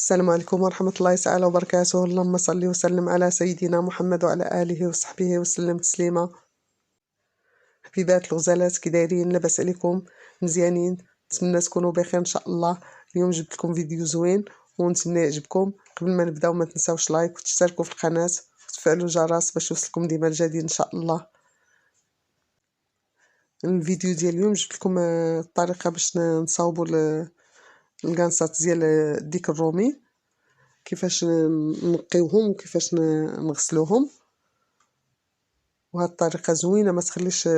السلام عليكم ورحمة الله تعالى وبركاته. اللهم صل وسلم على سيدنا محمد وعلى آله وصحبه وسلم تسليما. حبيبات الغزالات، كي دايرين؟ لاباس عليكم؟ مزيانين؟ نتمنى تكونوا بخير ان شاء الله. اليوم جبت لكم فيديو زوين ونتمنى يعجبكم. قبل ما نبداو ما تنساوش لايك وتشتركوا في القناة وتفعلوا الجرس باش يوصلكم ديما الجديد ان شاء الله. الفيديو ديال اليوم جبت لكم الطريقة باش نصاوبوا القنصات ديال الديك الرومي، كيفاش نقيوهم وكيفاش نغسلوهم. وهاد الطريقه زوينه، ما تخليش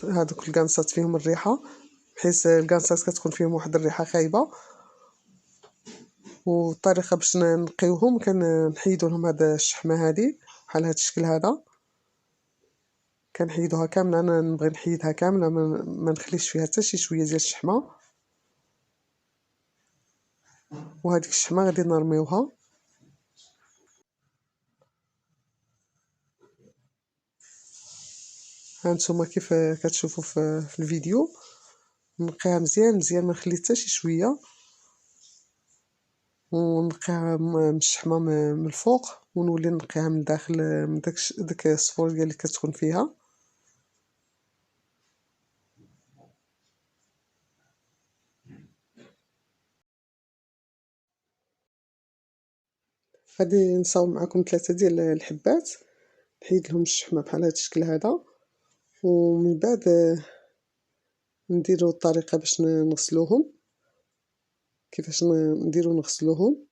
هادوك القنصات فيهم الريحه، بحيث القنصات كتكون فيهم واحد الريحه خايبه. والطريقه باش نقيوهم كنحيدوا لهم هاد الشحمه هادي بحال هاد الشكل هذا، كنحيدوها كامله. انا نبغي نحيدها كامله، ما نخليش فيها حتى شي شويه ديال الشحمه. وهذيك الشحمه غادي نرميوها. هانتوما كيف كتشوفوا في الفيديو، نقيها مزيان مزيان، ما نخلي حتى شي شويه، ونقيها من الشحمه من الفوق، ونولي نقيها من الداخل، من داك الصفور ديال اللي كتكون فيها. غادي نصاوب معكم 3 ديال الحبات، نحيد لهم الشحمه بحال هذا الشكل هذا. ومن بعد نديروا الطريقه باش نغسلوهم، كيفاش نديروا نغسلوهم.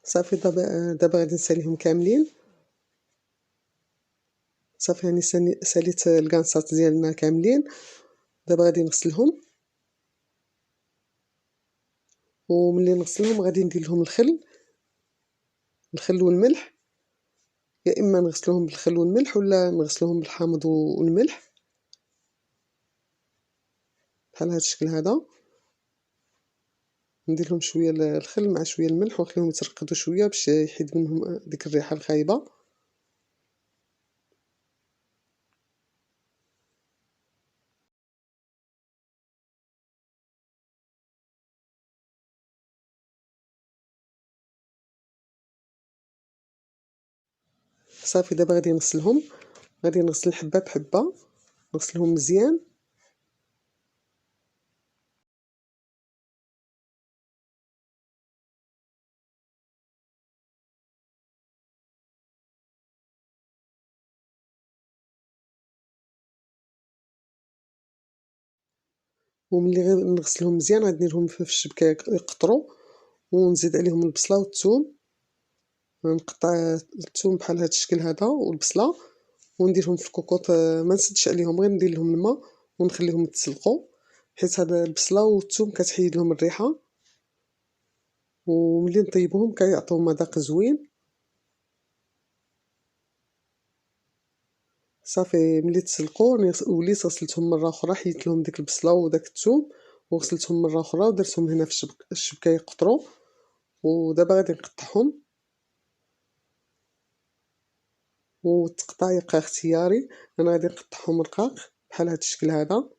صافي دابا غادي نساليهم كاملين. صافي راني ساليت الكانصات ديالنا كاملين. دابا غادي نغسلهم، وملي نغسلهم غادي ندير لهم الخل والملح، يا اما نغسلوهم بالخل والملح ولا نغسلوهم بالحامض والملح بحال هذا الشكل هذا. ندير لهم شويه الخل مع شويه الملح ونخليهم يترقدوا شويه باش يحيد منهم ديك الريحه الخايبه. صافي دابا غادي نغسلهم، غادي نغسل حبه بحبه، نغسلهم مزيان. وملي نغسلهم مزيان غادي نديرهم في الشبكه يقطروا، ونزيد عليهم البصله والثوم. نقطع الثوم بحال هذا الشكل هذا والبصله، ونديرهم في الكوكوط. ما نسدش عليهم، غير ندير لهم الماء ونخليهم يتسلقوا، حيت هذا البصله والثوم كتحيد لهم الريحه، وملي نطيبوهم كيعطيو مذاق زوين. صافي ملي تسلقوا وليت غسلتهم مره اخرى، حيدت لهم ديك البصله وداك الثوم وغسلتهم مره اخرى ودرتهم هنا في الشبكه يقطروا. ودابا غادي نقطعهم، والتقطايق اختياري. انا غادي نقطعهم رقاق بحال هذا الشكل هذا.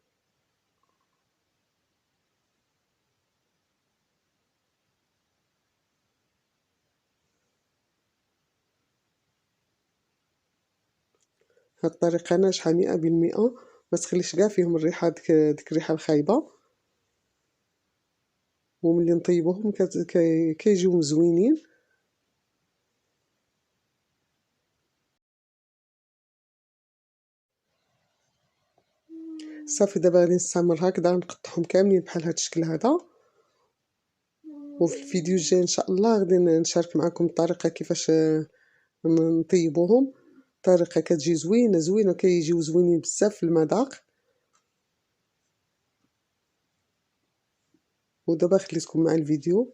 هاد الطريقه ناجحه 100%، ما تخليش كاع فيهم الريحه ديك الريحه الخايبه. وملي نطيبوهم كيجيو زوينين. صافي دابا غادي نستمر هكذا نقطعهم كاملين بحال هذا الشكل هذا. وفي الفيديو الجاي ان شاء الله غادي نشارك معكم الطريقه كيفاش نطيبوهم. طريقه كتجي زوينه زوينه، كيجيو زوينين بزاف في المذاق. ودابا خليتكم مع الفيديو.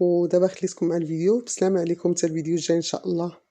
ودابا خليتكم مع الفيديو. بسلامه عليكم حتى الفيديو الجاي ان شاء الله.